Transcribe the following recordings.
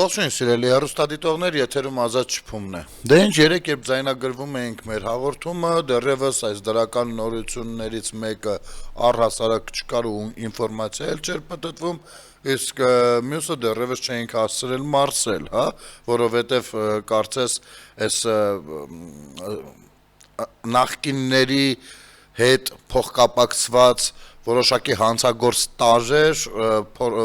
Ողջույն սիրելի հեռուստադիտողներ, եթերում Ազատ շփումն է։ Դե ինչ երեք երբ ձայնագրվում էինք մեր հաղորդումը, դեռևս այս դրական նորություններից մեկը առհասարակ չկար ու ինֆորմացիա էլ չէր պատտվում, իսկ մյուսը դեռևս չէինք հասցրել մարսել, հա, որովհետև կարծես այս նախկինների հետ փոխկապակցված որոշակի հանցագործ տարեր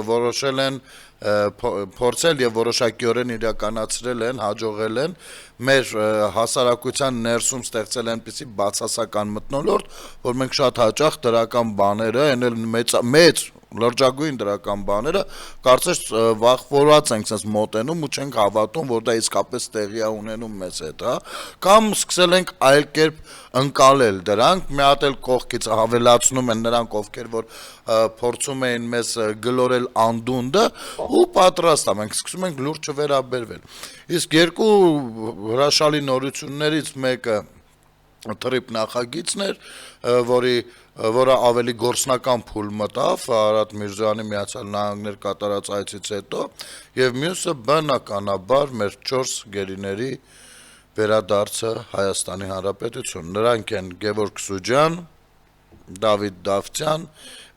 որոշել են փորձել եւ որոշակիորեն իրականացրել են, հաջողել են մեր հասարակության ներսում ստեղծել այնպիսի բացասական մթնոլորտ, որ մենք շատ հաճախ դրական բաները, այն էլ մեծ լրջագույն դրական բաները կարծես վախվորված ենք sense մոտենում ու չենք հավատում, որ դա իսկապես տեղի է ունենում մեզ հետ, հա, կամ սկսել ենք այլ կերպ ընկալել դրանք, մի հատ էլ կողքից հավելացնում են նրանք, ովքեր որ փորձում էին մեզ գլորել անդունդը ու պատրաստ է, մենք սկսում ենք լուրջ չվերաբերվել։ Իսկ երկու հրաշալի նորություններից մեկը թրիպ նախագիծն էր, որը ավելի գործնական փուլ մտավ Արարատ Միրզոյանի Միացյալ Նահանգներ կատարած այցից հետո, եւ մյուսը բնականաբար մեր 4 գերիների վերադարձը Հայաստանի Հանրապետություն։ Նրանք են Գևորգ Սուջյան, Դավիթ Դավթյան,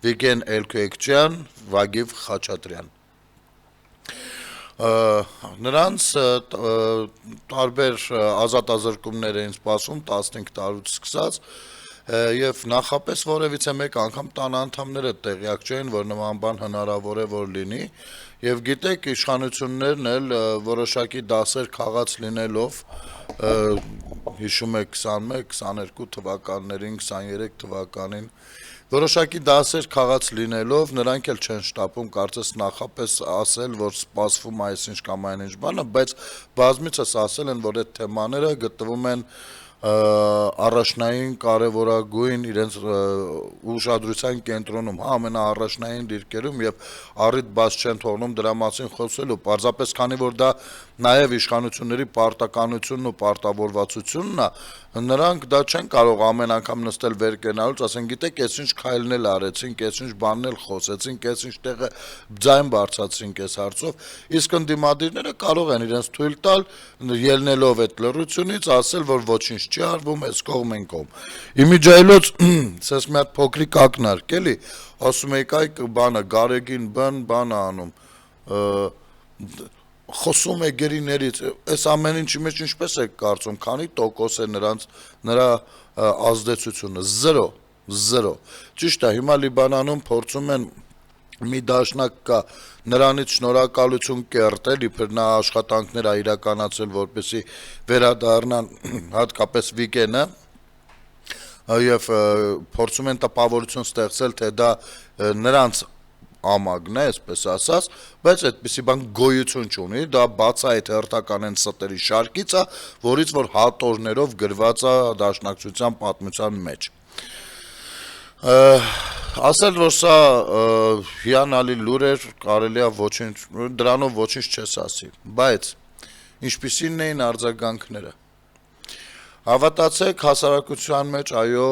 Վիգեն Էլքոյեկչյան, Վագիվ Խաչատրյան։ Նրանց տարբեր ազատազրկումներ էին սպասում 15 տարուց սկսած եւ նախապես որևիցե մեկ անգամ տան անդամները տեղյակ չէին, որ նման բան հնարավոր է որ լինի եւ գիտեք իշխանություններն էլ որոշակի դասեր քաղած լինելով հիշում եք 21-22 թվականներին, 23 թվականին որոշակի դասեր քաղած լինելով նրանք էլ չեն շտապում կարծես նախապես ասել, որ սպասվում է այսինչ կամ այնինչ բանը, բայց բազմիցս ասել են, որ այդ թեմաները գտնվում են առաջնային կարևորագույն իրենց ուշադրության կենտրոնում, ամենաառաջնային դիրքերում եւ առիթ բաց չեն թողնում դրա մասին խոսելու, պարզապես քանի որ դա նաեւ իշխանությունների պարտականությունն ու պարտավորվածությունն է, նրանք դա չեն կարող ամեն անգամ նստել վեր կենալուց, ասեն գիտեք, այսինչ քայլն արեցինք, այսինչ բանն էլ խոսեցինք, այսինչ տեղը ձայն բարձրացրինք այս հարցով, իսկ ընդդիմադիրները կարող են իրենց թույլ տալ ելնելով այդ լռությունից ասել, որ ոչինչ չի արվում, այս կողմ են կողմ։ Իմիջայլոց ցես մի հատ փոքրիկ ակնարկ էլի, ասում եք այ բանը Գարեգին բանը անում խոսում է գերիներից, այս ամեն ինչի մեջ ինչպես եք կարծում, քանի տոկոս է նրա ազդեցությունը, 0, ճիշտ է, հիմա Լիբանանում փորձում են մի դաշնակ կա նրանից շնորհակալություն կերտել, իբր նա աշխատանքներ է իրականացել, որպեսզի վերադառնան հատկապես Վիգենը եւ փորձում են տպավորություն ստեղծել, թե դա նրանց ամագն է, այսպես ասած, բայց այդպիսի բան գոյություն չունի, դա բացահայտ հերթական են ստերի շարքից է, որից որ հատորներով գրված է դաշնակցության պատմության մեջ։ Ասել, որ սա հիանալի լուր էր, կարելի է դրանով ոչինչ չես ասի, բայց ինչպիսին էին արձագանքները։ Հավատացեք, հասարակության մեջ, այո,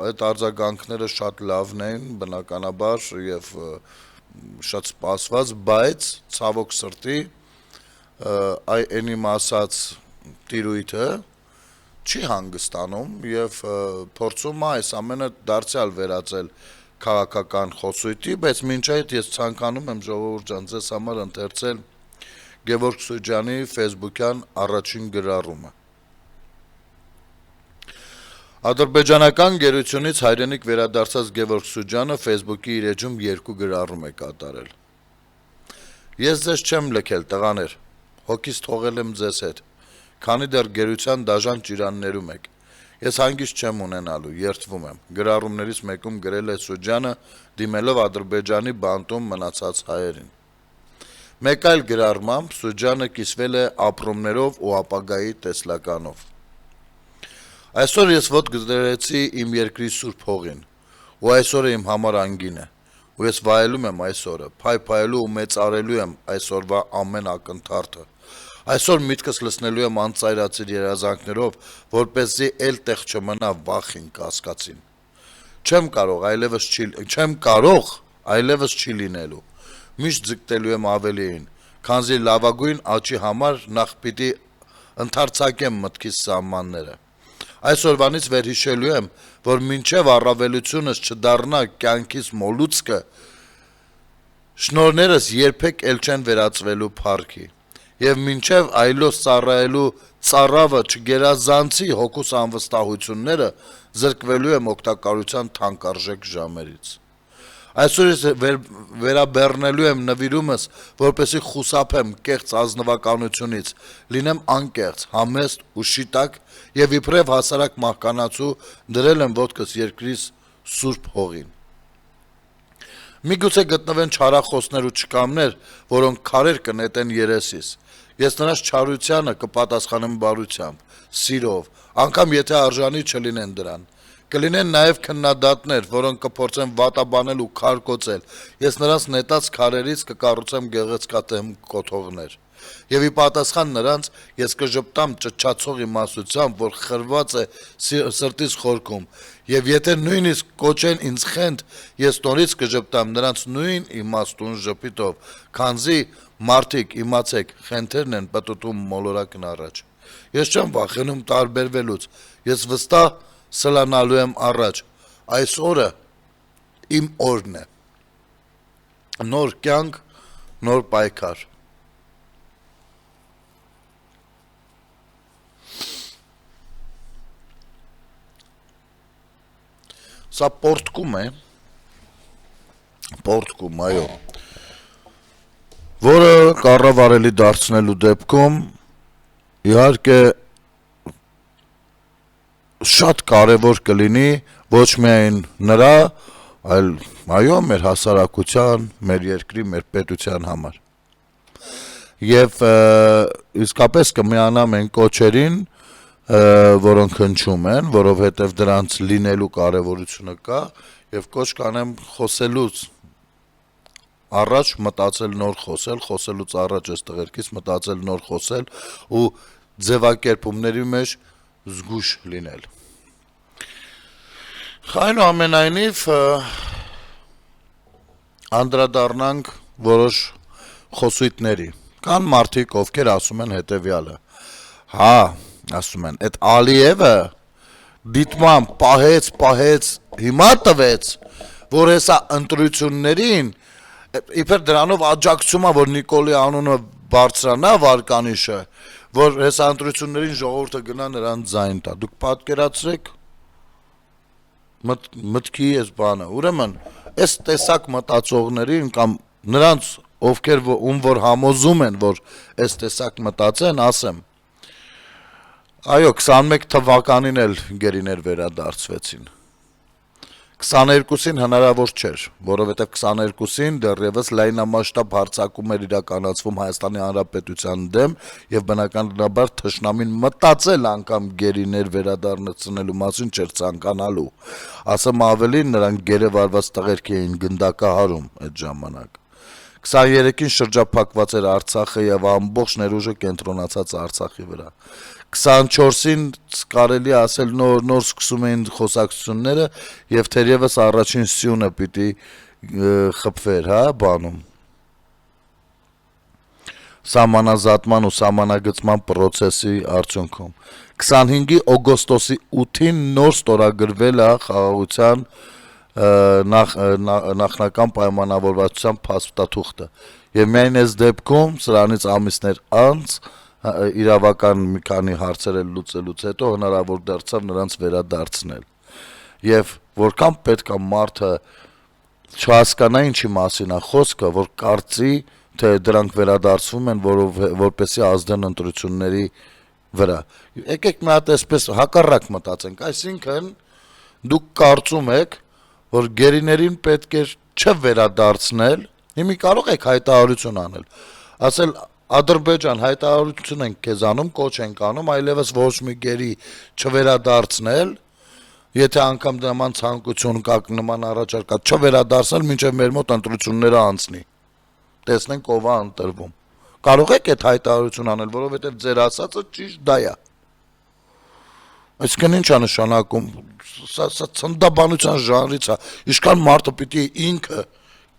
այդ արձագանքները շատ լավն էին, բնականաբար եւ շատ սպասված, բայց ցավոք սրտի այն իմ ասած տիրույթը չի հանգստանում եւ փորձում է այս ամենը դարձյալ վերածել քաղաքական խոսույթի, բայց մինչ այդ ես ցանկանում եմ ժողովուրդ ջան ձեզ համար ընթերցել Գևորգ Սուջյանի Facebook-յան առաջին գրառումը։ Ադրբեջանական գերությունից հայրենիք վերադարձած Գևորգ Սուջյանը Facebook-ի իր էջում 2 գրառում է կատարել։ Ես ձեզ չեմ լքել, տղաներ, հոգիս թողել եմ ձեզ հետ, քանի դեռ գերության դաժան ճիրաններում եք։ Ես հանգիստ չեմ ունենալու, երդվում եմ։ Գրառումներից մեկում գրել է Սուջյանը, դիմելով Ադրբեջանի բանտում մնացած հայերին։ Մեկ այլ գրառմամբ Սուջյանը կիսվել է ապրումներով ու ապագայի տեսլականով։ Այսօր ես ոտք դրեցի իմ երկրի սուրբ հողին, ու այսօրը իմ համար անգին է, ու ես վայելում եմ այսօրը, փայփայելու ու մեծարելու եմ այսօրվա ամեն ակնթարթը։ Այսօր միտքս լցնելու եմ անծայրածիր երազանքներով, որպեսզի էլ տեղ չմնա վախին կասկածին։ Չեմ կարող այլևս չի լինելու։ Միշտ ձգտելու եմ ավելիին, քանզի լավագույն աճի համար նախ պիտի ընդարձակեմ մտքիս սահմանները։ Այսօրվանից վերհիշելու եմ, որ մինչև առավելությունս չդառնա կյանքիս մոլուցկը, շնորներս երբեք էլ չեն վերածվելու փառքի, եւ մինչև այլոց ծառայելու ծառավը չգերազանցի հոգուս անվստահությունները, զրկվելու եմ օգտակարության թանկարժեք ժամերից։ Այսօր ես վերաբեռնելու եմ նվիրումս, որպեսի խուսափեմ կեղծ ազնվականությունից, լինեմ անկեղծ, համեստ ու շիտակ եւ իբրև հասարակ մահկանացու դրել եմ ոտքս երկրիս սուրբ հողին։ Միգուցե գտնվեն չարախոսներ ու չկամներ, որոնք քարեր կնետեն երեսիս։ Ես նրանց չարությանը կպատասխանեմ բարությամբ, սիրով, անգամ եթե արժանի չլինեն դրան։ Կլինեն նաև քննադատներ, որոնք կփորձեն վատաբանել ու քարկոծել։ Ես նրանց նետած քարերից կկառուցեմ գեղեցկատեմ կոթողներ։ Եվ ի պատասխան նրանց ես կժպտամ ճչացող իմաստությամբ, որ խրված է սրտիս խորքում։ Եվ եթե նույնիսկ կոչեն ինձ խենթ, ես նորից կժպտամ նրանց նույն իմաստուն ժպիտով, քանզի մարդիկ, իմացեք, խենթերն են պտուտում մոլորակն առաջ։ Ես չեմ վախենում տարբերվելուց։ Ես վստահ սլանալու եմ առաջ, այս օրը իմ օրն է, նոր կյանք, նոր պայքար։ Սա պորտկում է, այո, որը կառավարելի դարձնելու դեպքում իհարկե շատ կարևոր կլինի ոչ միայն նրա, այլ այո, մեր հասարակության, մեր երկրի, մեր պետության համար։ Եվ իսկապես կմիանամ այն կոչերին, որոնք հնչում են, որովհետև դրանց լինելու կարևորությունը կա, եւ կոչ կանեմ խոսելուց առաջ մտածել նոր խոսել, խոսելուց առաջ այս տղերքից մտածել նոր խոսել ու ձևակերպումների մեջ զգույշ լինել։ Այնուամենայնիվ անդրադառնանք որոշ խոսույթների։ Կան մարդիկ, ովքեր ասում են հետևյալը. հա, ասում են, այդ Ալիևը դիտման պահեց, հիմա տվեց, որ հեսա ընտրություններին իբր դրանով աջակցում է, որ Նիկոլի անունը բարձրանա վարկանիշը, որ հեսա ընտրություններին ժողովուրդը գնա նրան ձայն տա։ Դուք պատկերացրեք մտքի այս բանը։ Ուրեմն, այս տեսակ մտածողներին կամ նրանց, ովքեր ում որ համոզում են, որ այս տեսակ մտածեն, ասեմ, այո, 21 թվականին էլ գերիներ վերադարձվեցին։ 22-ին հնարավոր չէր, որովհետև 22-ին դեռևս լայնամասշտաբ հարձակում էր իրականացվում Հայաստանի Հանրապետության դեմ եւ բնականաբար թշնամին մտածել անգամ գերիներ վերադառնացնելու մասին չէր ցանկանալու։ Ասեմ ավելին, նրանք գերեվարված տղերք էին գնդակահարում այդ ժամանակ։ 23-ին շրջափակված էր Արցախը եւ ամբողջ ներուժը կենտրոնացած Արցախի վրա։ 24-ին կարելի ասել նոր սկսում էին խոսակցությունները եւ թերևս առաջին սյունը պիտի խփվեր, հա, բանում։ Սահմանազատման ու սահմանագծման process-ի արդյունքում 25-ի օգոստոսի 8-ին նոր ստորագրվել է խաղաղության նախնական պայմանավորվածության փաստաթուղթը եւ միայն այս դեպքում սրանից ամիսներ անց իրավական մի քանի հարցեր լուծելուց հետո հնարավոր դարձավ նրանց վերադարձնել եւ որքան պետք է մարդը չհասկանա ինչի մասին է խոսքը, որ կարծի թե դրանք վերադարձվում են որպեսզի ազդեն ընտրությունների վրա։ Եկեք մի հատ այսպես հակառակ մտածենք, այսինքն դուք կարծում եք որ գերիներին պետք է չվերադարձնել, հիմի կարող եք հայտարարություն անել, ասել Ադրբեջան հայտարարություն ենք քեզ անում, կոչ ենք անում, այլևս ոչ մի գերի չվերադարձնել, եթե անգամ նման ցանկություն կա, նման առաջարկ կա, չվերադարձնել, մինչև մեր մոտ ընտրությունները անցնի, տեսնենք ով է ընտրվում։ Կարող եք այդ հայտարարություն անել, որովհետև ձեր ասածը ճիշտ դա է։ Այսինքն ինչ է նշանակում, սա ցնդաբանության ժանրից է, ինչքան մարդը պիտի ինքը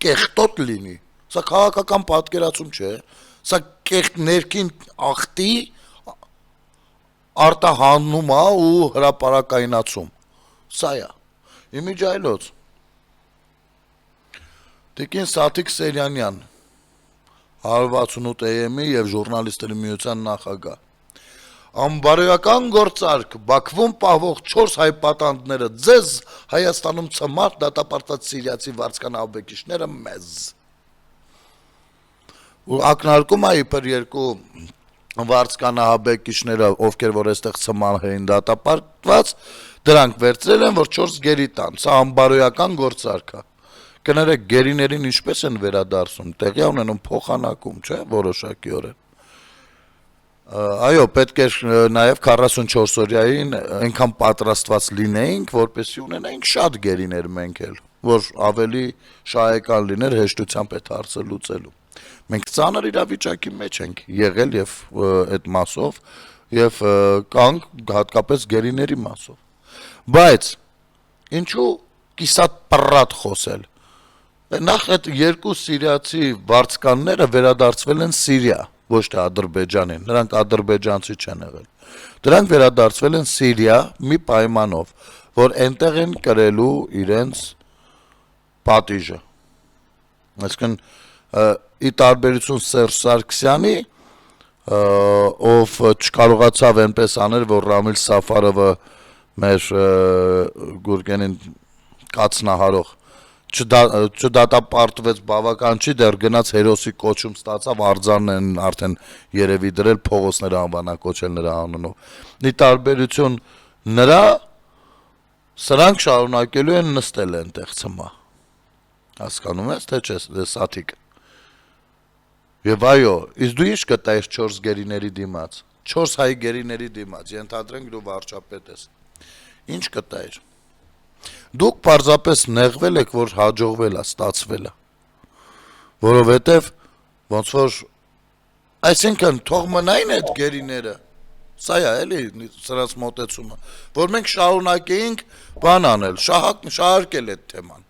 կեղտոտ լինի, սա քաղաքական պատկերացում չէ, Սա կեղտ ներքին աղտի արտահանում է ու հրապարակայնացում։ Սա է։ Իմիջայլոց Տիկին Սաթիկ Սերյանյան 168 AM-ի եւ ժուրնալիստների միության նախագահ Անբարոյական գործարք Բաքվում պահվող 4 հայ պատանդները ձեզ Հայաստանում ծմար դատապարտած սիրիացի վարձկանահաբեկիչները մեզ ու ակնարկում է իբր երկու վարձկանահաբեկիչները ովքեր որ այստեղ ծմար էին դատապարտված դրանք վերցրել են որ 4 գերի տան սա անբարոյական գործարք է Կներեք գերիներին ինչպես են վերադարձում, տեղի ունենում փոխանակում, չէ, որոշակիորեն։ Այո, պետք է նաև 44 օրյային այնքան պատրաստված լինեինք, որպեսզի ունենայինք շատ գերիներ մենք էլ, որ ավելի շահեկան լիներ հեշտությամբ այդ հարցը լուծելու։ Մենք ծանր իրավիճակի մեջ ենք եղել եւ այդ մասով եւ կանք հատկապես գերիների մասով։ Բայց ինչու կիսատ պռատ խոսել Նախ այդ երկու սիրիացի վարձկանները վերադարձվել են Սիրիա, ոչ թե Ադրբեջանին, նրանք ադրբեջանցի չեն եղել։ Դրանք վերադարձվել են Սիրիա մի պայմանով, որ այնտեղ են կրելու իրենց պատիժը։ Այսինքն ի տարբերություն Սերժ Սարգսյանի, ով չկարողացավ այնպես անել, որ Ռամիլ Սաֆարովը մեր Գուրգենին կացնահարող չդատապարտվեց բավական չի դեռ գնաց հերոսի կոչում ստացավ արձանն են արդեն երևի դրել փողոցները անվանակոչել նրա անունով ի տարբերություն նրա սրանք շարունակելու են նստել այնտեղ ցմա հասկանում ես թե չէ Սաթիկ եւ այո իսկ դու ինչ կտայես 4 գերիների դիմաց 4 հայ գերիների դիմաց ենթադրենք դու վարչապետ ես ինչ կտայես Դուք պարզապես նեղվել եք, որ հաջողվել է, ստացվել է, որովհետև ոնց որ, այսինքն թող մնային այդ գերիները, սա է էլի սրանց մոտեցումը, որ մենք շարունակեինք բան անել, շահարկել այդ թեման,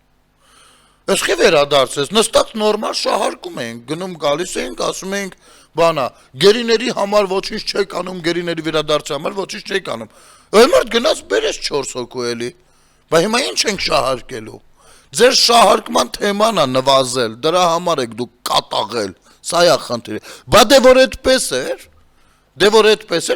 եսքի վերադարձես, նստած նորմալ շահարկում էինք, գնում գալիս էինք, ասում էինք, բանա, գերիների համար ոչինչ չեք անում, գերիների վերադարձի համար ոչինչ չեք անում, այմարդ գնաց բերես 4 հոգու էլի, Բայց հիմա ինչ ենք շահարկելու, ձեր շահարկման թեման է նվազել, դրա համար եք դուք կատաղել, սա է խնդիրը, բա դե որ այդպես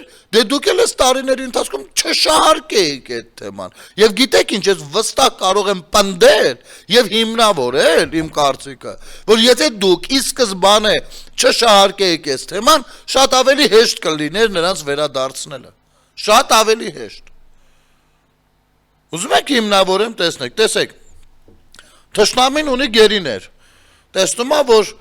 էր, դե դուք էլ ես տարիների ընթացքում չշահարկեիք այդ թեման, և գիտեք ինչ ես վստահ կարող եմ պնդել և հիմնավորել իմ կարծիքը, որ եթե դուք ի սկզբանե չշահարկեիք այս թեման, շատ ավելի հեշտ կլիներ նրանց վերադարձնելը, շատ ավելի հեշտ Ուզում եք հիմնավորեմ, տեսեք, թշնամին ունի գերիներ, տեսնում է, որ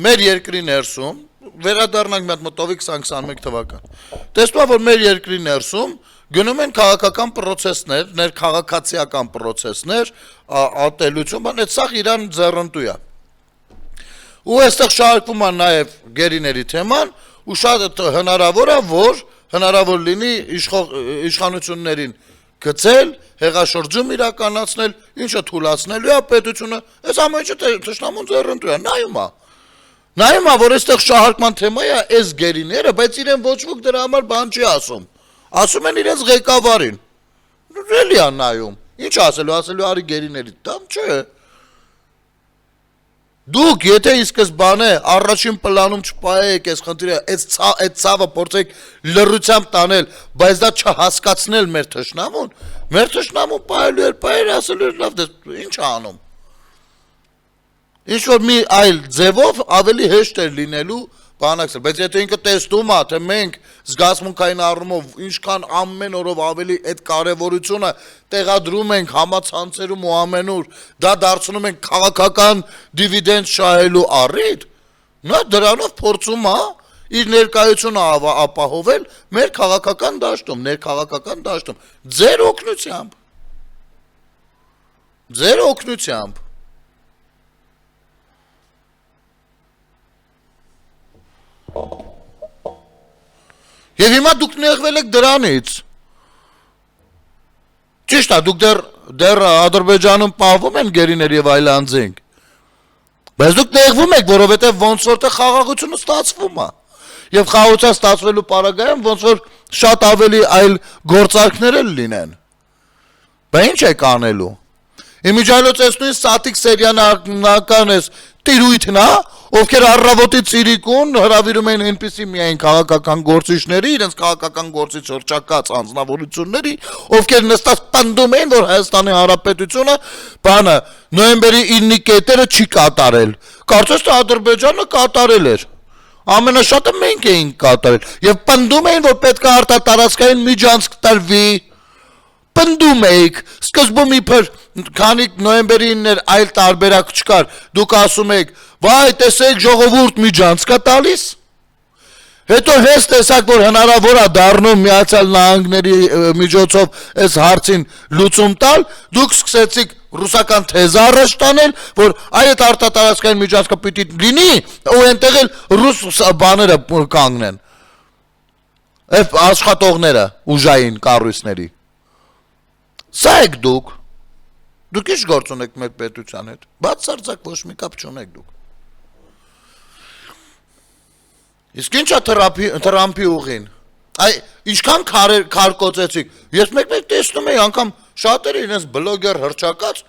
մեր երկրի ներսում, վերադառնանք մի հատ մտովի 2021 թվական, տեսնում է, որ մեր երկրի ներսում գնում են քաղաքական պրոցեսներ, ներքաղաքացիական պրոցեսներ, ատելություն, բան, այդ սաղ իրան ձեռնտու է։ Ու այստեղ շահարկվում է նաև գերիների թեման, ու շատ հնարավոր է, որ հնարավոր լինի իշխանություններին գծել, հեղաշրջում իրականացնել, ինչը թուլացնելու է պետությունը, այս ամենը թշնամուն ձեռնտու է, նայում է, որ այստեղ շահարկման թեմա է, այս գերիները, բայց իրեն ոչ ոք դրա համար բան չի ասում, ասում են իրենց ղեկավարին, էլի է նայում, ինչ ասելու արի գերիների, դամ չէ, Դուք եթե ի սկզբանե առաջին պլանում չպահեք այս խնդիրը, այդ ցավը փորձեք լռությամբ տանել, բայց դա չհասկացնել մեր թշնամուն պահելու էր ասելու էր լավ, ինչ անում։ Ինչ որ մի այլ ձևով ավելի հեշտ էր լինելու բանակցել, բայց եթե ինքը տեսնում է, թե մենք զգացմունքային առումով ինչքան ամեն օրով ավելի այդ կարևորությունը տեղադրում ենք համացանցերում ու ամենուր, դա դարձնում ենք քաղաքական դիվիդենդ շահելու առիթ, նա դրանով փորձում է իր ներկայությունը ապահովել մեր քաղաքական դաշտում, ձեր օգնությամբ։ Եվ հիմա դուք նեղվել եք դրանից, ճիշտ է, դուք դեռ Ադրբեջանում պահվում են գերիներ և այլ անձինք, Բայց դուք նեղվում եք, որովհետև ոնց որտեղ խաղաղությունը ստացվում է։ Եվ խաղաղության ստացվելու պարագայում ոնց որ շատ ավելի այլ գործարքներ էլ լինեն։ Բա ինչ եք անելու։ Իմիջայլոց ես նույն Սատիկ Սերյանական ես տիրույթն է, ովքեր առավոտի ծիրիկուն հրավիրում են այնպիսի միայն քաղաքական գործիչների, իրենց քաղաքական գործիչ հռչակած անձնավորությունների, ովքեր նստած պնդում են, որ Հայաստանի Հանրապետությունը բանը նոյեմբերի 9-ի կետերը չի կատարել։ Կարծես թե Ադրբեջանը կատարել էր։ Ամենաշատը մենք էինք կատարել եւ պնդում էին, որ պետք է արտատարածքային միջանցք տրվի։ Պնդում էիք, սկզբում իբր քանի նոյեմբերի 9-ն էր այլ տարբերակ չկար, դուք ասում եք, վայ, տեսեք ժողովուրդ միջանցք է տալիս։ Հետո հենց տեսակ, որ հնարավոր է դառնում Միացյալ Նահանգների միջոցով այս հարցին լուծում տալ, դուք սկսեցիք ռուսական թեզը առաջ տանել, որ այդ արտատարածքային միջանցքը պիտի լինի, ու այնտեղ էլ ռուս բաները կանգնեն։ Այդ աշխատողները ուժային կառույցների։ Սա եք դուք։ Դուք ինչ գործ ունեք մեր պետության հետ։ Բացարձակ ոչ մի կապ չունեք դուք։ Իսկ ինչա Թրամփի ուղին։ Այ ինչքան քարկոծեցիք։ Ես մեկ-մեկ տեսնում եի անգամ շատերը իրենց բլոգեր հրճակած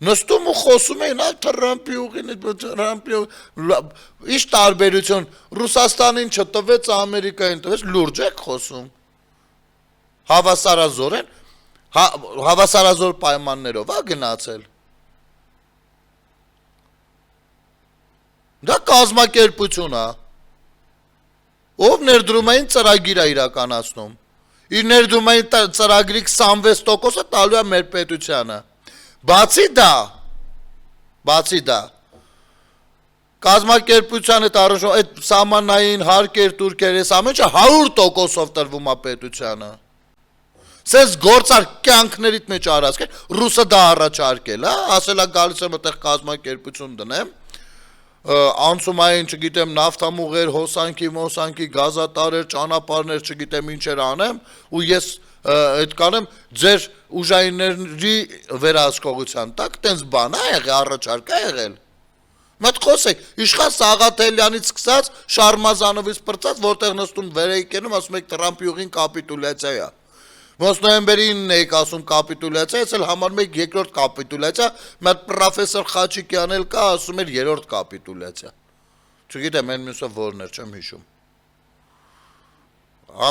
նստում ու խոսում էին այ Թրամփի ուղին, Թրամփի ինչ տարբերություն Ռուսաստանին չտվեց, Ամերիկային տվեց, լուրջ եք խոսում։ Հավասարազորեն հավասարազոր պայմաններով է գնացել։ Դա կազմակերպություն է, ով ներդրումային ծրագիր է իրականացնում։ Իր ներդրումային ծրագրի 26%-ը տալու է մեր պետությանը։ Բացի դա, կազմակերպության հետ առնչվող այդ սահմանային հարկեր, տուրքեր, այս ամեն ինչը 100%-ով տրվում է պետությանը։ Սենց գործար կյանքներիդ մեջ արածքեր, ռուսը դա առաջարկել, ասել է գալիս եմ այդտեղ կազմակերպություն դնեմ, անցումային, չգիտեմ, նավթամուղեր, հոսանքի, գազատարեր, ճանապարհներ, չգիտեմ ինչեր անեմ, ու ես այդ կանեմ ձեր ուժայինների վերահսկողության տակ, տենց բան է եղել, առաջարկ է եղել։ Մատ խոսեք, Իշխան Սաղաթելյանից սկսած, Շարմազանովից պրծած, որտեղ նստում վեր եք կենում, ասում եք Թրամփի ուղին կապիտուլյացիա է։ Ոնց նոյեմբերի 9-ն եք ասում կապիտուլյացիա, ես էլ համարում եք երկրորդ կապիտուլյացիա, մեր պրոֆեսոր Խաչիկյանն էլ կա, ասում էր երրորդ կապիտուլյացիա։ Չգիտեմ, այն մյուսը որն էր, չեմ հիշում։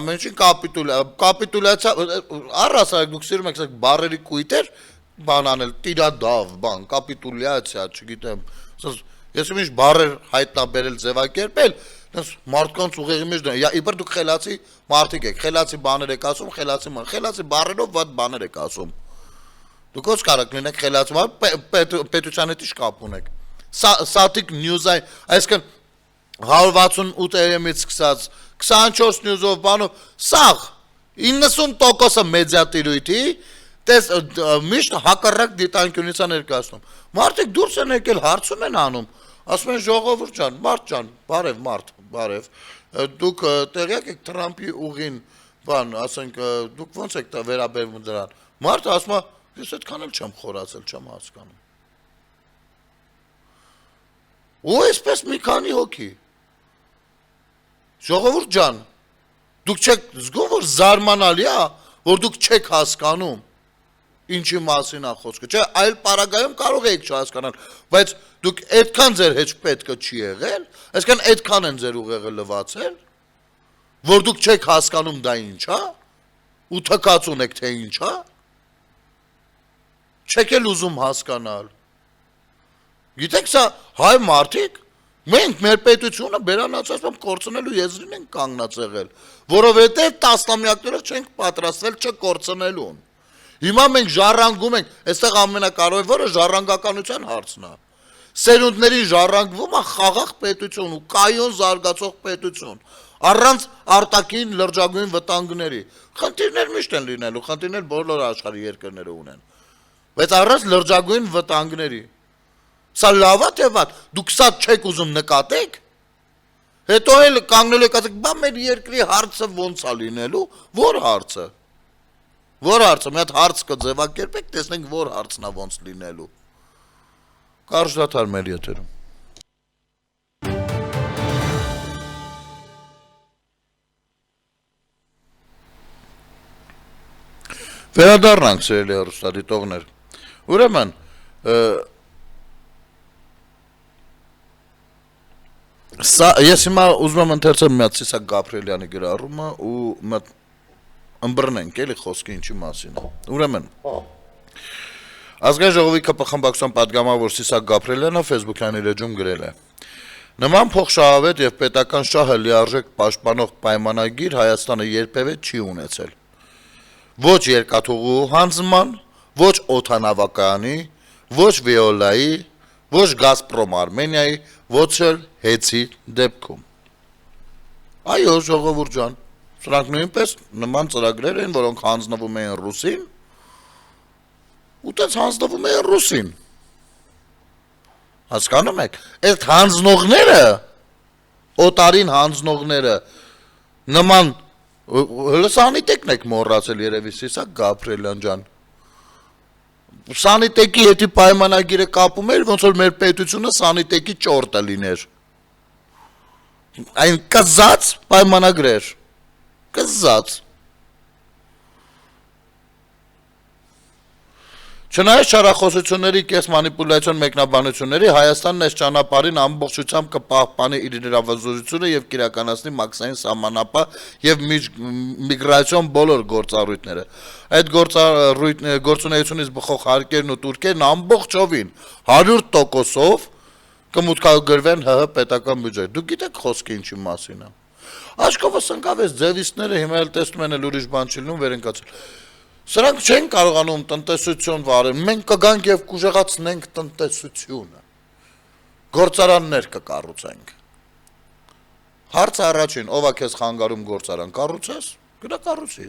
Ամեն ինչին կապիտուլյացիա, առհասարակ դուք սիրում եք բառերի կույտեր, բան անել, տիրադավ, բան, կապիտուլյացիա, չգիտեմ։ Ես ինչ բառեր հայտնաբերել, ձևակերպել, մարդկանց ուղեղի մեջ իբր դուք խելացի մարդիկ եք, խելացի բաներ եք ասում, խելացի բառերով վատ բաներ եք ասում։ Դուք ո՞ց կարող լինեք խելացի, պետության հետ ինչ կապ ունեք։ Սատիկ նյուզային, այսինքն 168-ից սկսած 24 նյուզով բանով, սաղ 90%-ը մեդիատիրույթի միշտ հակառակ դիտանկյունից է ներկայացնում։ Մարդիկ դուրս են եկել, հարցում են անում, ասում են ժողովուրդ ջան, մարդ ջան, բարև, դուք տեղյակ եք Թրամփի ուղին, բան, ասենք, դուք ոնց եք վերաբերվում դրան։ Մարդը ասում է, ես այդքան էլ չեմ խորացել, չեմ հասկանում։ Ու այսպես մի քանի հոգի։ Ժողովուրդ ջան, դուք չեք զգում, որ զարմանալի է, որ դուք չեք հասկանում ինչի մասին է խոսքը, չէ, այլ պարագայում կարող եք չհասկանալ, բայց դուք այդքան ձեր հետ պետքը չի եղել, այսքան այդքան են ձեր ուղեղը լվացել, որ դուք չեք հասկանում դա ինչ է, ու թքած ունեք թե ինչ է, չեք էլ ուզում հասկանալ։ Գիտեք սա հայ մարդիկ, մենք մեր պետությունը բերանացածում կորցնելու եզրին ենք կանգնած եղել, որովհետև տասնամյակներով չենք պատրաստվել չկորցնելուն։ Հիմա մենք ժառանգում ենք, այստեղ ամենակարևորը ժառանգականության հարցն է։ Սերունդների ժառանգվում է խաղաղ պետություն ու կայուն զարգացող պետություն, առանց արտաքին լրջագույն վտանգների։ Խնդիրներ միշտ են լինելու, խնդիրներ բոլոր աշխարհի երկրները ունեն։ Բայց առանց լրջագույն վտանգների։ Սա լավ է թե վատ, դուք սա չեք ուզում նկատեք։ Հետո էլ կանգնելու եք ասեք, բա մեր երկրի հարցը ոնց է լինելու, որ հարցը։ Որ հարցը, մի հատ հարց կձևակերպեք, տեսնենք որ հարցն է ոնց լինելու։ Կարճ դադար մեր եթերում։ Վերադառնանք սիրելի հեռուստադիտողներ։ Ուրեմն ես հիմա ուզում եմ ընթերցեմ մի հատ Սիսակ Գաբրիելյանի գրառումը ու ըմբռնենք էլի խոսքը ինչի մասին է։ Ուրեմն Ազգային ժողովի ԿՊԽ պատգամավոր Սիսակ Գաբրիելյանը Facebook-յան իր էջում գրել է. Նման փոխշահավետ եւ պետական շահը լիարժեք պաշտպանող պայմանագիր Հայաստանը երբևէ չի ունեցել։ Ոչ երկաթուղու հանձնման, ոչ օդանավակայանի, ոչ Վիոլայի, ոչ Գազպրոմ Արմենիայի, ոչ էլ Հեցի դեպքում։ Այո, ժողովուրդ ջան, սրանք նույնպես նման ծրագրեր են, որոնք հանձնվում են ռուսին, ու տենց հանձնվում են ռուսին։ Հասկանում եք, այդ հանձնողները, օտարին հանձնողները, նման, սանիտեկն եք մոռացել երևի Սիսակ Գաբրիելյան ջան, սանիտեկի հետի պայմանագիրը կապում էր, ոնց որ մեր պետությունը սանիտեկի ճորտը լիներ, այն կզած պայմանագրեր, կզած, Չնայած չարախոսությունների կես մանիպուլյացիոն մեկնաբանությունների Հայաստանն այս ճանապարհին ամբողջությամբ կպահպանի իր իրավազորությունը եւ կիրականացնի մաքսային սահմանապահ եւ միգրացիոն բոլոր գործառույթները։ Այդ գործունեությունից բխող հարկերն ու տուրքերն ամբողջովին 100%-ով կմուտքագրվեն ՀՀ պետական բյուջե։ Դուք գիտեք խոսքը ինչի մասին է։ Աշկովս ընկավ այս ձևիստները հիմա էլ տեսնում են ուրիշ բան չի լինում վերընկացել։ Սրանք չեն կարողանում տնտեսություն վարել, մենք կգանք եւ կուժեղացնենք տնտեսությունը, գործարաններ կկառուցենք։ Հարցը առաջին, ով է քեզ խանգարում գործարան կառուցես, գնա կառուցի։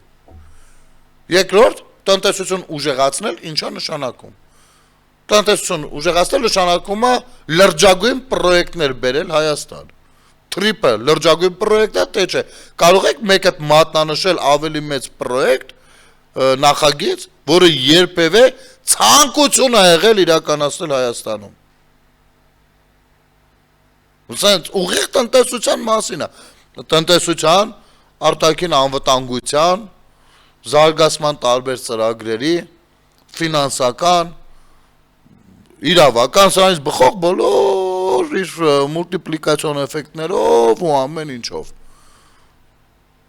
Երկրորդ, տնտեսություն ուժեղացնել ինչա նշանակում։ Տնտեսություն ուժեղացնել նշանակում է լրջագույն պրոյեկտներ բերել Հայաստան։ Թրիպը լրջագույն պրոյեկտ է, թե չէ։ Կարող եք մեկ այդ մատնանշել ավելի մեծ պրոյեկտ նախագիծ, որը երբևէ ցանկություն է եղել իրականացնել Հայաստանում։ Ուսանց ուղիղ տնտեսության մասին է։ Տնտեսության, արտաքին անվտանգության, զարգացման տարբեր ծրագրերի, ֆինանսական, իրավական, սրանից բխող բոլոր իր մուլտիպլիկացիոն էֆեկտներով ու ամեն ինչով։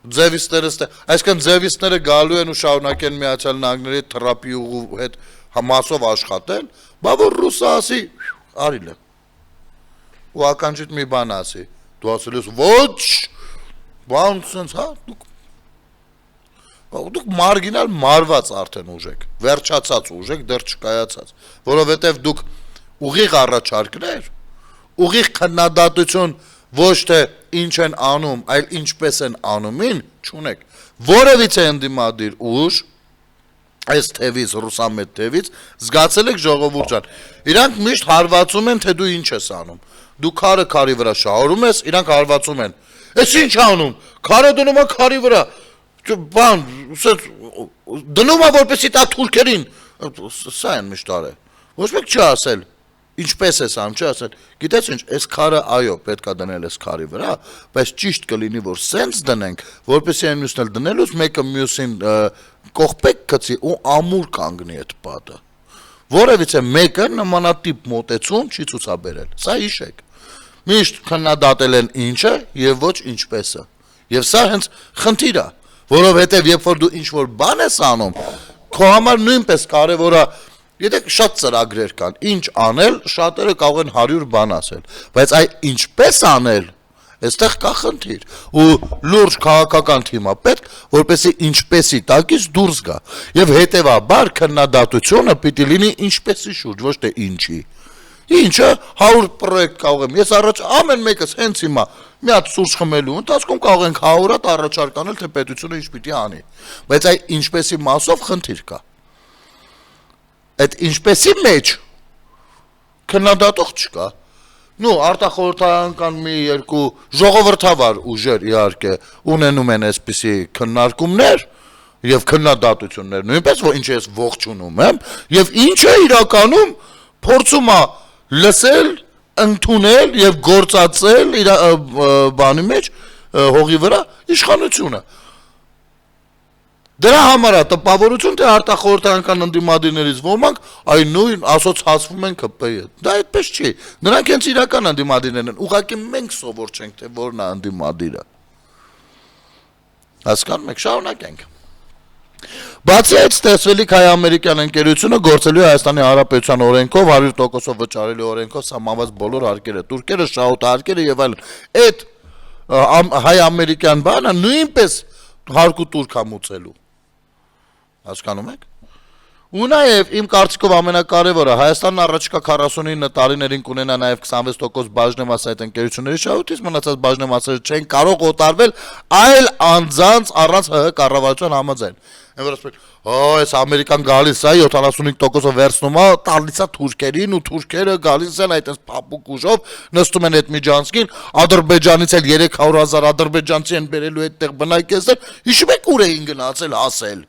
Այսինքն ձևիստները գալու են ու շարունակեն Միացյալ Նահանգների թրապի ուղու հետ մասով աշխատել, բա որ ռուսը ասի, արիլ է։ Ու ականջիդ մի բան ասի, դու ասել ես ոչ, բան սենց, հա, դուք մարգինալ մարված արդեն ուժ եք, վերջացած ուժ եք, դեռ չկայացած, որովհետև դուք ուղիղ առաջարկներ, ուղիղ քննադատություն ոչ թե ինչ են անում, այլ ինչպես են անումին, չունեք, որևիցե ընդդիմադիր ուժ, այս թևից, ռուսամետ թևից, զգացել եք ժողովուրդ ջան, իրանք միշտ հարվածում են, թե դու ինչ ես անում, դու քարը քարի վրա շահորում ես, իրանք հարվածում են, ես ինչ անում, քարը դնում է քարի վրա, բան, դնում է որպեսի տա թուրքերին, սա են միշտ արել, ոչ մեկ չի ասել, ինչպես ես անում, չի ասել, գիտես ինչ, այս քարը այո, պետք է դնել այս քարի վրա, բայց ճիշտ կլինի, որ սենց դնենք, որպեսզի այն մյուսն էլ դնելուց մեկը մյուսին կողպեք գցի ու ամուր կանգնի այդ պատը։ Որևիցե մեկը նմանատիպ մոտեցում չի ցուցաբերել։ Սա հիշեք։ Միշտ քննադատել են ինչը եւ ոչ ինչպեսը։ Եվ սա հենց խնդիր է, որովհետեւ երբ որ դու ինչ որ բան ես անում, քո համար նույնպես կարեւոր է Գիտեք, շատ ծրագրեր կան, ինչ անել, շատերը կարող են 100 բան ասել, բայց այ ինչպես անել, այստեղ կա խնդիր, ու լուրջ քաղաքական թիմ է պետք, որպեսզի ինչպեսի տակից դուրս գա, եւ հետեւաբար քննադատությունը պիտի լինի ինչպեսի շուրջ, ոչ թե ինչի։ Ինչը 100 պրոյեկտ կարող եմ, ես առաջ ամեն մեկս հենց հիմա մի հատ սուրճ խմելու ընթացքում կարող ենք 100 հատ առաջարկ անել, թե պետությունը ինչ պիտի անի, բայց այ ինչպեսի մասով խնդիր կա։ Այդ ինչպեսի մեջ քննադատող չկա։ Նու արտախորհրդական մի երկու ժողովրդավար ուժեր իհարկե ունենում են այսպիսի քննարկումներ եւ քննադատություններ, նույնպես որ ինչ ես ողջունում եմ եւ ինչը իրականում փորձում է լսել, ընդունել եւ գործածել իր բանի մեջ հողի վրա իշխանությունը։ Դրա համար է տպավորություն, թե արտախորհրդարանական ընդդիմադիրներից ոմանք այն նույն ասոցացվում են ԿՊ-ի հետ։ Դա այդպես չի։ Նրանք հենց իրական ընդդիմադիրներն են։ Ուղղակի մենք սովոր չենք, թե որն է ընդդիմադիրը։ Հասկանում եք, շարունակենք։ Բացի այդ, ստեղծվելիք հայ-ամերիկյան ընկերությունը գործելու Հայաստանի Հանրապետության օրենքով 100%-ով վճարելի օրենքով սահմանված բոլոր հարկերը, տուրքերը, շահութահարկերը եւ այլն։ Այդ հայ-ամերիկյան բանը նույնպես հարկ ու տուրք համուծելու։ Հասկանում եք։ Ու նաև իմ կարծիքով ամենակարևորը Հայաստանն առաջիկա 49 տարիներին կունենա նաև 26% բաժնեմաս այդ ընկերությունների շահույթից, մնացած բաժնեմասերը չեն կարող օտարվել այլ անձանց առանց ՀՀ կառավարության համաձայն։ Այն որ ասում են, այս ամերիկան գալիս է 75%-ը վերցնում է, տալիս է թուրքերին ու թուրքերը գալիս են այդպես փափուկ ուժով նստում են այդ միջանցքին, Ադրբեջանից էլ 300,000 ադրբեջանցի են բերելու այդտեղ բնակեցնել, հիշում եք ուր էին գնացել հասել։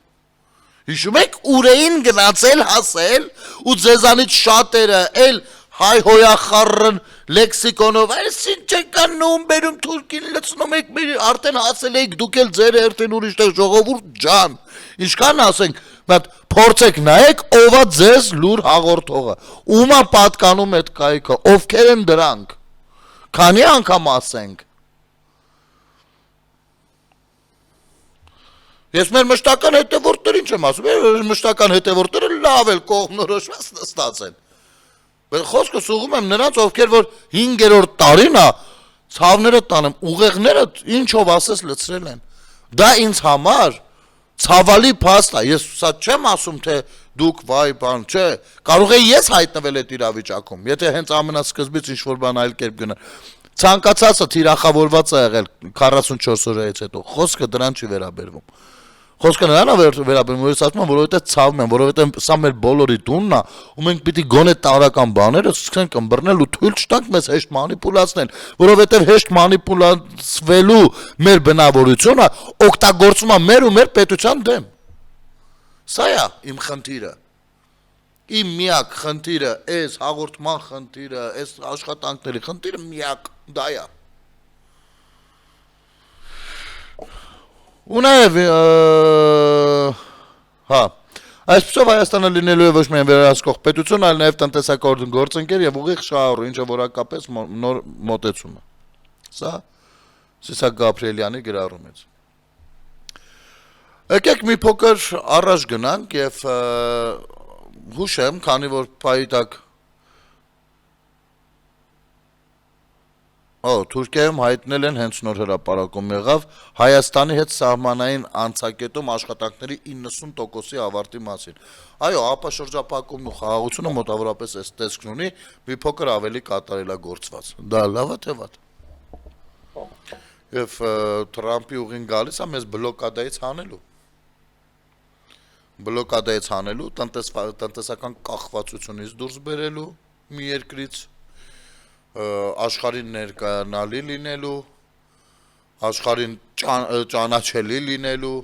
Հիշում եք ուր էին գնացել հասել ու ձեզանից շատերը էլ հայ հոյախառն լեքսիկոնով այս ինչ եկան նոմ բերում թուրքին լցնում եք մեր արդեն հասել եք դուք էլ ձեր երթին ուրիշտեղ ժողովուրդ ջան ինչքան ասենք բայց փորձեք նայեք ովա ձեզ լուր հաղորդողը ումա պատկանում այդ կայքը ովքեր են դրանք քանի անգամ ասենք Ես մեր մշտական հետևորդներին չեմ ասում, մշտական հետևորդները լավ էլ կողմնորոշված նստած են։ Բայց խոսքը սուղում եմ նրանց, ովքեր որ 5-րդ տարին է, ցավները տանեմ, ուղեղները ինչով ասես լցրել են։ Դա ինձ համար ցավալի փաստ է։ Ես սա չեմ ասում, թե դուք վայ բան, չէ։ Կարող եմ ես հայտնվել այդ իրավիճակում, եթե հենց ամենասկզբից ինչ-որ բան այլ կերպ գնա։ Ցանկացածը թիրախավորված է եղել 44 օրից հետո։ Խոսքը դրան չի վերաբերվում։ Խոսքը նրան է վերաբերում, որ ես ասում եմ, որովհետև ցավում եմ, որովհետև սա մեր բոլորի տունն է, ու մենք պիտի գոնե տարական բաները սկսենք ըմբռնել ու թույլ չտանք մեզ հեշտ մանիպուլացնել, որովհետև հեշտ մանիպուլացվելու մեր բնավորությունը օգտագործվում է մեր ու մեր պետության դեմ։ Սա է իմ խնդիրը։ Իմ միակ խնդիրը, այս հաղորդման խնդիրը, այս աշխատանքների խնդիրը միակ դա է։ Ու նաև այսպիսով Հայաստանը լինելու է ոչ միայն վերահսկող պետություն, այլ նաև տնտեսական գործընկեր եւ ուղիղ շահառու, ինչը որակապես նոր մոտեցում է։ Սա Սիսակ Գաբրիելյանի գրառումից։ Եկեք մի փոքր առաջ գնանք եւ հուշեմ, քանի որ պայտակ Թուրքիայում հայտնել են հենց նոր հրապարակում եղավ Հայաստանի հետ սահմանային անցակետում աշխատանքների 90%-ի ավարտի մասին։ Այո, ապաշրջապակումն ու խաղաղությունը մոտավորապես այս տեսքն ունի, մի փոքր ավելի կատարելագործված։ Դա լավ է թե վատ։ Եվ Թրամփի ուղին գալիս է մեզ բլոկադայից հանելու, տնտեսական կախվածությունից դուրս բերելու մի երկրից աշխարհին ներկայանալի լինելու, աշխարհին ճանաչելի լինելու,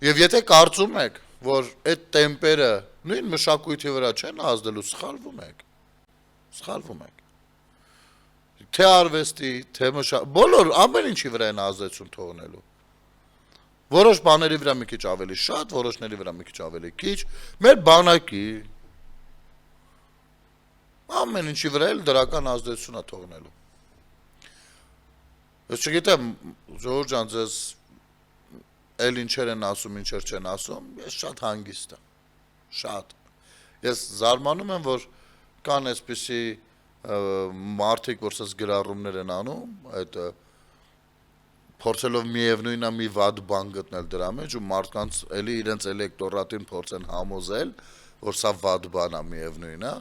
եւ եթե կարծում եք, որ այդ տեմպերը նույն մշակույթի վրա չեն ազդելու, սխալվում եք։ Թե արվեստի, թե բոլոր ամեն ինչի վրա են ազդեցություն թողնելու։ Որոշ բաների վրա մի քիչ ավելի շատ, որոշների վրա մի քիչ ավելի քիչ, մեր բանակի ամեն ինչի վրա էլ դրական ազդեցություն է թողնելու։ Ես չգիտեմ, Ժողովուրդ ջան, ձեզ էլ ինչեր են ասում, ինչեր չեն ասում, ես շատ հանգիստ եմ, շատ։ Ես զարմանում եմ, որ կան այսպիսի մարդիկ, որ սենց գրառումներ են անում, այդ փորձելով միևնույնն է մի վատ բան գտնել դրա մեջ ու մարդկանց էլի իրենց էլեկտորատին փորձեն համոզել, որ սա վատ բան է միևնույնն է։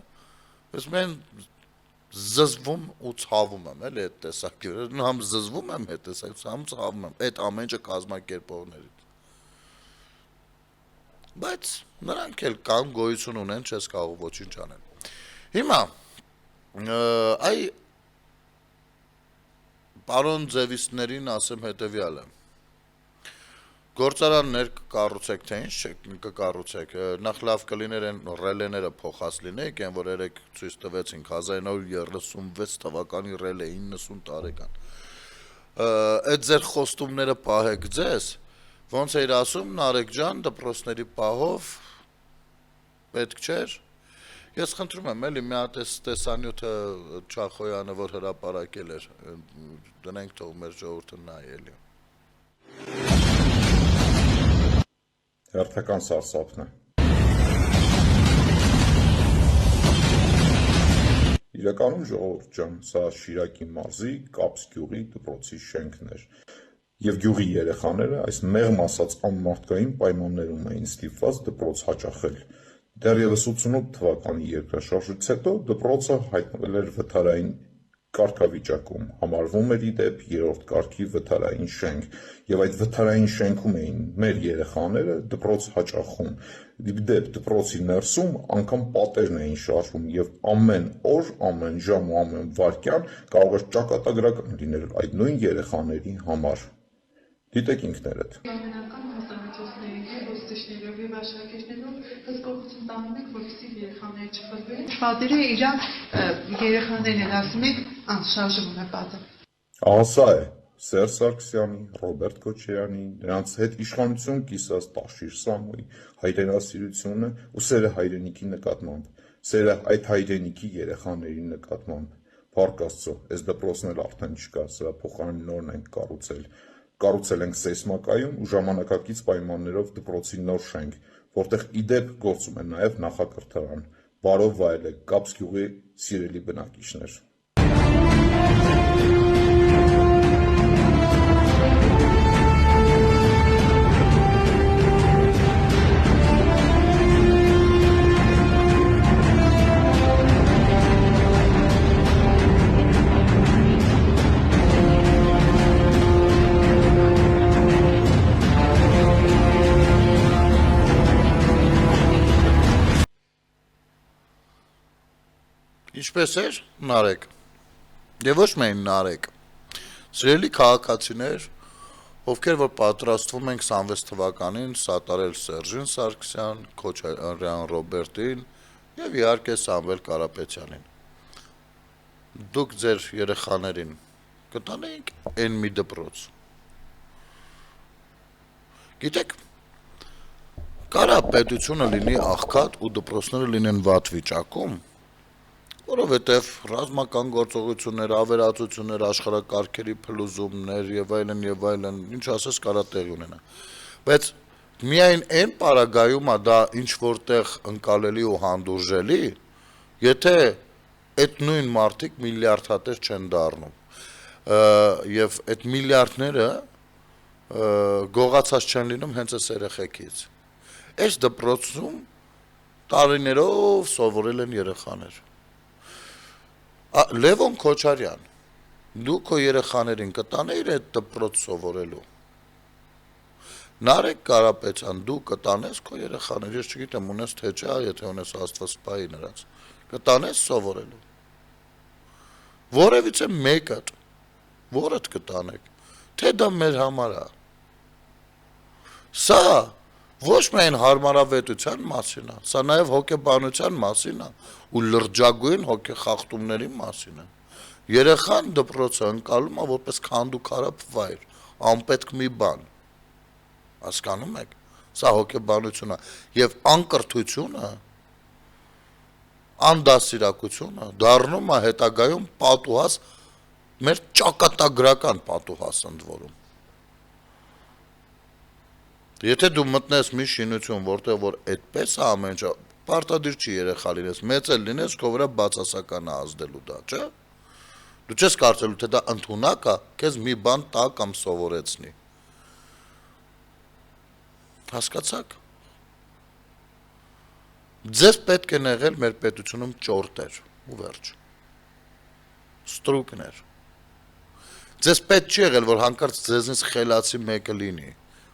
Ես մեն զզվում ու ցավում եմ էլի այդ տեսակետից, համ զզվում եմ այդ տեսակետից, համ ցավում եմ այդ ամեն ինչը կազմակերպողներից։ Բայց նրանք էլ կան գոյություն ունեն, չես կարող ոչինչ անել։ Հիմա Պարոն ձևիստներին ասեմ հետևյալը։ Գործարաններ կկառուցեք, թե ինչ կկառուցեք, նախ լավ կլիներ են ռելեները փոխած լինեիք, են որ երեք ցույց տվեցինք 1936 թվականի ռելե 90 տարեկան։ Այդ ձեր խոստումները պահեք ձեզ, Ոնց էր ասում Նարեկ ջան, դպրոցների պահով պետք չէր։ Ես խնդրում եմ, էլի մի հատ տեսանյութը Չախոյանը, որ հրապարակել էր, դնենք թող մեր ժողովուրդը նայի էլի։ Հերթական սարսափն է։ Իրականում ժողովուրդ ջան, սա Շիրակի մարզի Կապս գյուղի դպրոցի շենքն էր։ Եվ գյուղի երեխաները այս մեղմ ասած անմարդկային պայմաններում էին ստիպված դպրոց հաճախել։ Դեռևս 88 թվականի երկրաշարժից հետո դպրոցը հայտնվել էր վթարային կարգավիճակում, համարվում էր ի դեպ երրորդ կարգի վթարային շենք, եւ այդ վթարային շենքում էին մեր երեխաները դպրոց հաճախում։ Ի դեպ դպրոցի ներսում անգամ պատերն էին շարժվում եւ ամեն օր, ամեն ժամ ու ամեն վայրկյան կարող էր ճակատագրական լինել այդ նույն երեխաների համար։ Դիտեք ինքներդ։ Ամենական հասարակությունների ոստիչներով եւ աշակերտներով հսկողություն տանում եք, որպեսզի երեխաները չխլվեն։ Պատերը իրան երեխաներն են ասում եք, շարժվում է պատը։ Ահա սա է Սերժ Սարգսյանի, Ռոբերտ Քոչարյանի, նրանց հետ իշխանություն կիսած Տաշիր Սամոյի հայրենասիրությունը ու սերը հայրենիքի նկատմամբ, սերը այդ հայրենիքի երեխաների նկատմամբ։ Փառք Աստծո, այս դպրոցն էլ արդեն չկա, սրա փոխարեն նորն ենք կառուցել ենք Սեսմակայում ու ժամանակակից պայմաններով դպրոցի նոր շենք, որտեղ ի դեպ գործում է նաև նախակրթարան։ Բարով վայելեք Կապս գյուղի սիրելի բնակիչներ։ Ինչպես էր Նարեկ, եւ ոչ միայն Նարեկ, սիրելի քաղաքացիներ, ովքեր որ պատրաստվում ենք 26 թվականին սատարել Սերժին Սարգսյան, Քոչարյան Ռոբերտին եւ իհարկե Սամվել Կարապետյանին։ Դուք ձեր երեխաներին կտանեիք այն մի դպրոց։ Գիտեք, կարա պետությունը լինի աղքատ ու դպրոցները լինեն վատ վիճակում, որովհետև ռազմական գործողություններ, ավերածություններ, աշխարհակարգերի փլուզումներ եւ այլն, ինչ ասես կարա տեղի ունենա։ Բայց միայն այն պարագայում է դա ինչ որտեղ ընկալելի ու հանդուրժելի, եթե այդ նույն մարդիկ միլիարդատեր չեն դառնում։ Եվ այդ միլիարդները գողացած չեն լինում հենց այս երեխեքից։ Այս դպրոցում տարիներով սովորել են երեխաներ։ Լևոն Քոչարյան, դու քո երեխաներին կտանեիր այդ դպրոց սովորելու։ Նարեկ Կարապետյան, դու կտանես քո երեխաներին, ես չգիտեմ ունես թե չէ, եթե ունես Աստված սպայի նրանց, կտանես սովորելու։ Որևիցե մեկը, որդ կտանեք, թե դա մեր համար է։ Սա ոչ միայն հարմարավետության մասին է, սա նաև հոգեբանության մասին է ու լրջագույն հոգեխախտումների մասին է։ Երեխան դպրոցը ընկալում է որպես քանդուքարապ վայր, անպետք մի բան։ Հասկանում եք, սա հոգեբանություն է եւ անկրթությունը, անդասիրակությունը դառնում է հետագայում պատուհաս, մեր ճակատագրական պատուհաս ընդ որում։ Եթե դու մտնես մի շինություն, որտեղ որ այդպես է ամեն ինչ, պարտադիր չի երեխա լինես, մեծ էլ լինես, քո վրա բացասական է ազդելու դա, չէ՞։ Դու չես կարծելու, թե դա ընդունակ է, քեզ մի բան տա կամ սովորեցնի։ Հասկացաք։ Ձեզ պետք է եղել մեր պետությունում ճորտեր, ու վերջ։ Ստրուկներ։ Ձեզ պետք չի եղել, որ հանկարծ ձեզնից խելացի մեկը լինի։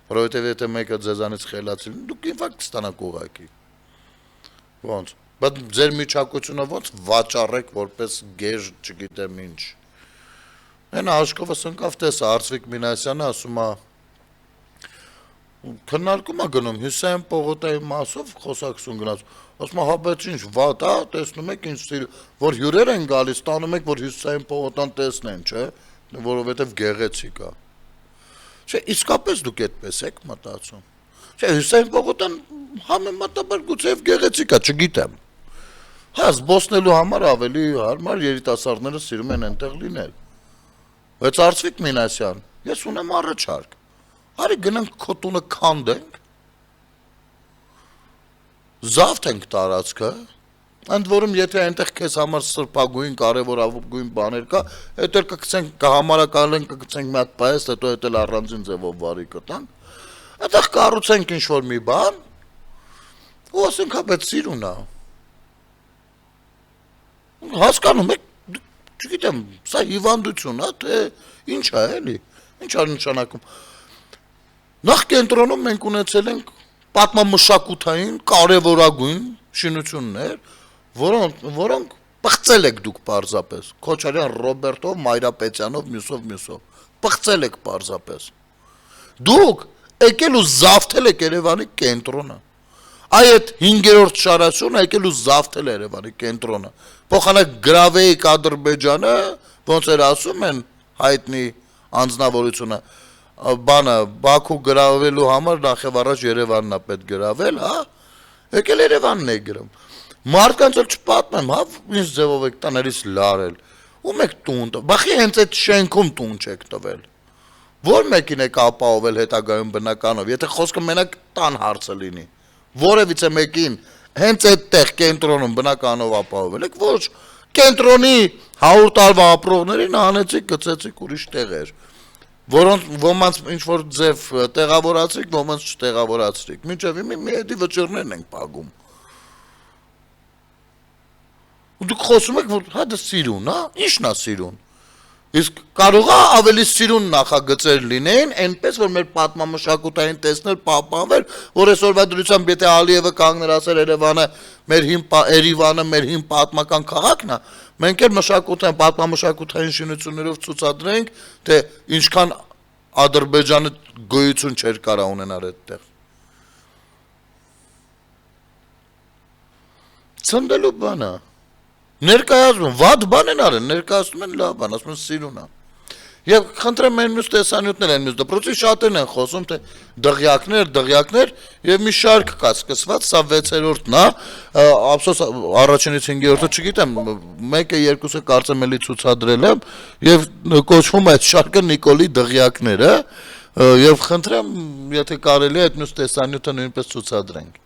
Որովհետև եթե մեկը ձեզանից խելացի լինի, դուք ինֆարկտ ստանաք ուղղակի։ Ոնց։ Բայց ձեր միջակությունը ոնց վաճառեք որպես գեժ, չգիտեմ ինչ։ Այն աշկովս ընկավ տեսա Արծվիկ Մինասյանը ասում է քննարկում է գնում Հյուսեյն Պողոտայի մասով խոսակցություն գնաց։ Ասում է հա բայց ինչ վատ է, տեսնում եք ինչ որ հյուրեր են գալիս, տանում եք որ Հյուսեյն Պողոտան տեսնեն, չէ՞, որովհետև գեղեցիկ է։ Չէ, իսկապես դուք այդպես եք մտածում։ Չէ, Հուսեին Պողոտան համեմատաբար գուցեև գեղեցիկ է, չգիտեմ։ Հա, զբոսնելու համար ավելի հարմար երիտասարդները սիրում են այնտեղ լինել։ Բայց Արծվիկ Մինասյան, ես ունեմ առաջարկ։ Արի գնանք քո տունը քանդենք։ Զավթենք տարածքը, ընդ որում եթե այնտեղ քեզ համար սրբագույն, կարևորագույն բաներ կա, այդ էլ կգցենք, կհամարակալենք, կգցենք մի հատ պայես, հետո այդ էլ առանձին ձևով վարի կտանք։ Այդտեղ կառուցենք ինչ-որ մի բան, ու ասենք հա, բայց սիրուն է։ Հասկանում եք, չգիտեմ, սա հիվանդություն է, թե ինչ է, էլի, ինչ է նշանակում։ Նախ կենտրոնում մենք ունեցել ենք պատմամշակութային կարևորագույն շինություններ, որոնք պղծել եք դուք պարզապես, Քոչարյան Ռոբերտով, Մայրապետյանով, մյուսով, պղծել եք պարզապես։ Դուք եկել ու զավթել եք Երևանի կենտրոնը, այդ 5-րդ շարաշունը եկել ու զավթել Երևանի կենտրոնը, փոխանակ գրավեիք Ադրբեջանը, ոնց էր ասում են հայտնի անձնավորությունը, բանը Բաքու գրավելու համար նախև առաջ Երևանն է պետք գրավել, հա, եկել Երևանն է գրում, մարդկանց էլ չպատմեմ, հա, ինչ ձևով եք տաներից լարել, ում եք տուն տվել, բախի հենց այդ շենքում տուն չեք տվել, որ մեկին եք ապահովել հետագայում բնականով, եթե խոսքը մենակ տան հարցը լինի, որևիցե մեկին հենց այդտեղ կենտրոնում բնականով ապահովել եք, ոչ կենտրոնի 100 տարվա ապրողներին հանեցիք, գցեցիք ուրիշ տեղեր, որոնց ոմանց ինչ-որ ձև տեղավորացրիք, ոմանց չտեղավորացրիք, մինչև մի հետի վճռներն ենք պագում։ Դուք խոսում եք, որ հա դա սիրուն, հա, ի՞նչն է սիրուն։ Իսկ կարող է ավելի սիրուն նախագծեր լինեին, այնպես որ մեր պատմամշակութային տեսնել պահպանվել, որ այսօրվա դրությամբ եթե Ալիևը կանգներ ասել Երևանը մեր հին պատմական քաղաքն է, մենք էլ մշակութային պատմամշակութային շինություններով ցուցադրենք, թե ինչքան Ադրբեջանը գոյություն չէր կարող ունենալ այդտեղ։ Ցնդելու բանը ներկայացնում, վատ բան են արել, ներկայացնում են լավ բան, ասում են սիրուն է։ Եվ խնդրեմ այն մյուս տեսանյութներ են մյուս դպրոցի շատերն են խոսում, թե դղյակներ, եւ մի շարք կա սկսված, սա 6-րդն է, ափսոս առաջինից 5-րդը չգիտեմ, մեկը երկուսը կարծեմ էլի ցուցադրել եմ, եւ կոչվում է այդ շարքը Նիկոլի դղյակները, եւ խնդրեմ, եթե կարելի է այդ մյուս տեսանյութը նույնպես ցուցադրենք։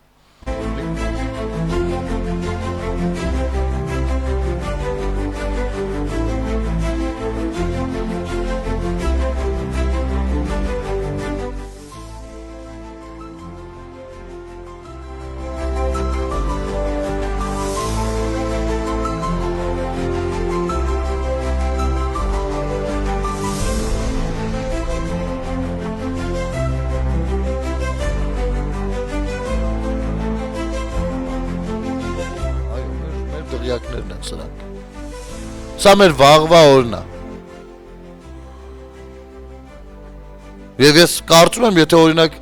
Դղյակներն են սրանք։ Սա մեր վաղվա օրն է։ Եվ ես կարծում եմ, եթե օրինակ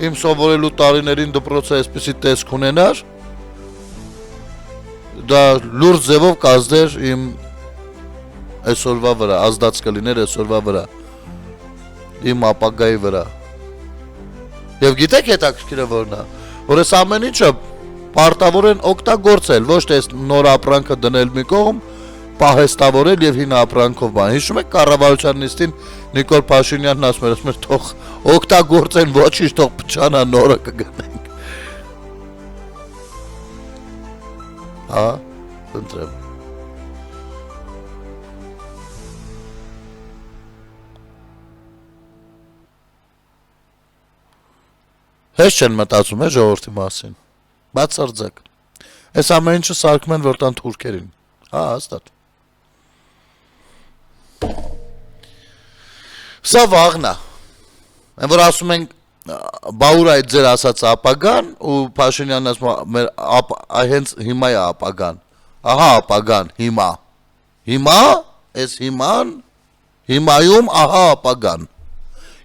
իմ սովորելու տարիներին դպրոցը այսպիսի տեսք ունենար, դա լուրջ ձևով կազդեր իմ այսօրվա վրա, ազդած կլիներ այսօրվա վրա, իմ ապագայի վրա։ Եվ գիտեք հետաքրքիրը որն է, որ այս ամեն ինչը պարտավոր են օգտագործել, ոչ թե նոր ապրանքը դնել մի կողմ, պահեստավորել եւ հին ապրանքով բան։ Հիշում եք կառավարության նիստին Նիկոլ Փաշինյանն ասում էր, թող օգտագործեն, ոչինչ թող փչանա, նորը կգնենք։ Հա, ընտրեմ։ Հեշտ չեն մտածում է ժողովրդի մասին։ Բացարձակ։ Այս ամեն ինչը սարքում են, որ տան թուրքերին։ Հա, հաստատ։ Սա վաղն է։ Այն որ ասում ենք Բաուր այդ ձեր ասած ապագան ու Փաշինյանն ասում մեր հենց հիմա է ապագան։ Ահա ապագան, հիմա։ Հիմա, այս հիմայում ահա ապագան։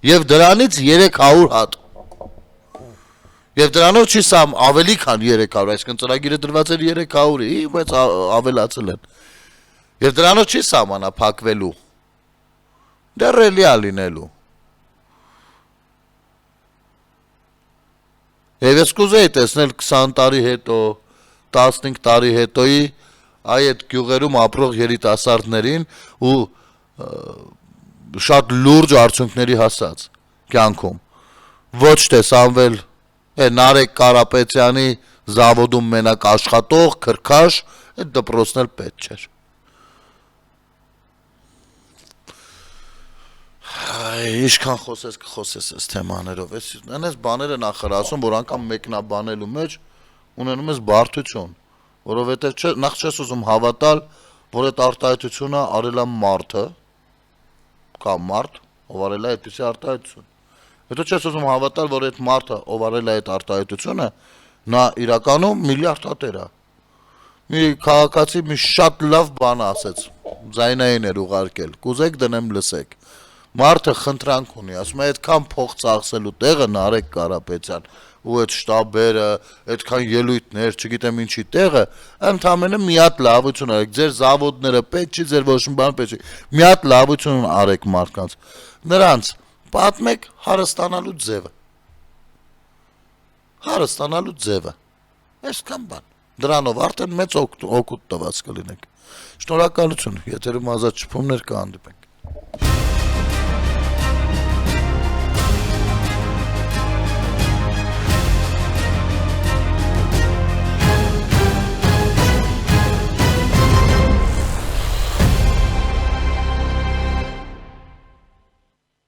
Եվ դրանից 300 հատ։ Եվ դրանով չի սամ ավելի քան 300, այսինքն ծրագիրը դրված էր 300-ի, բայց ավելացել են։ Եվ դրանով չի սահմանափակվելու։ Դա ռելի է լինելու։ Եվ ես կուզեի տեսնել 20 տարի հետո, 15 տարի հետոյի այդ գյուղերում ապրող երիտասարդներին ու շատ լուրջ արդյունքների հասած կյանքում։ Ոչ թե Սամվել Նարեկ Կարապետյանի զավոդում մենակ աշխատող, քրքաշ, այդ դպրոցն էլ պետք չէր։ Ինչքան խոսես այս թեմաներով, այս բաները նախր ասում, որ անգամ մեկնաբանելու մեջ ունենում ես բարդություն, որովհետև նախ չես ուզում հավատալ, որ այդ արտահայտությունը արել է մարդը, կամ մարդ, ով արել է այդպիսի արտահայտություն։ Հետո չես ուզում հավատալ, որ այդ մարդը, ով արել է այդ արտահայտությունը, նա իրականում միլիարդատեր է։ Մի քաղաքացի մի շատ լավ բան ասեց, ձայնային էր ուղարկել, կուզեք դնեմ լսեք։ Մարդը խնդրանք ունի, ասում է այդքան փող ծախսելու տեղը Նարեկ Կարապետյան ու այդ շտաբերը, այդքան ելույթներ, չգիտեմ ինչի տեղը, ընդամենը մի հատ լավություն արեք, ձեր զավոդները պետք չի, ձեր ոչ մի բան պետք չի, մի հատ լավություն արեք մարդկանց, նրանց պատմեք հարստանալու ձևը, այսքան բան, դրանով արդեն մեծ օգուտ տված կլինեք, շնորհակալություն, եթերում Ազատ շփումներ կհանդիպենք։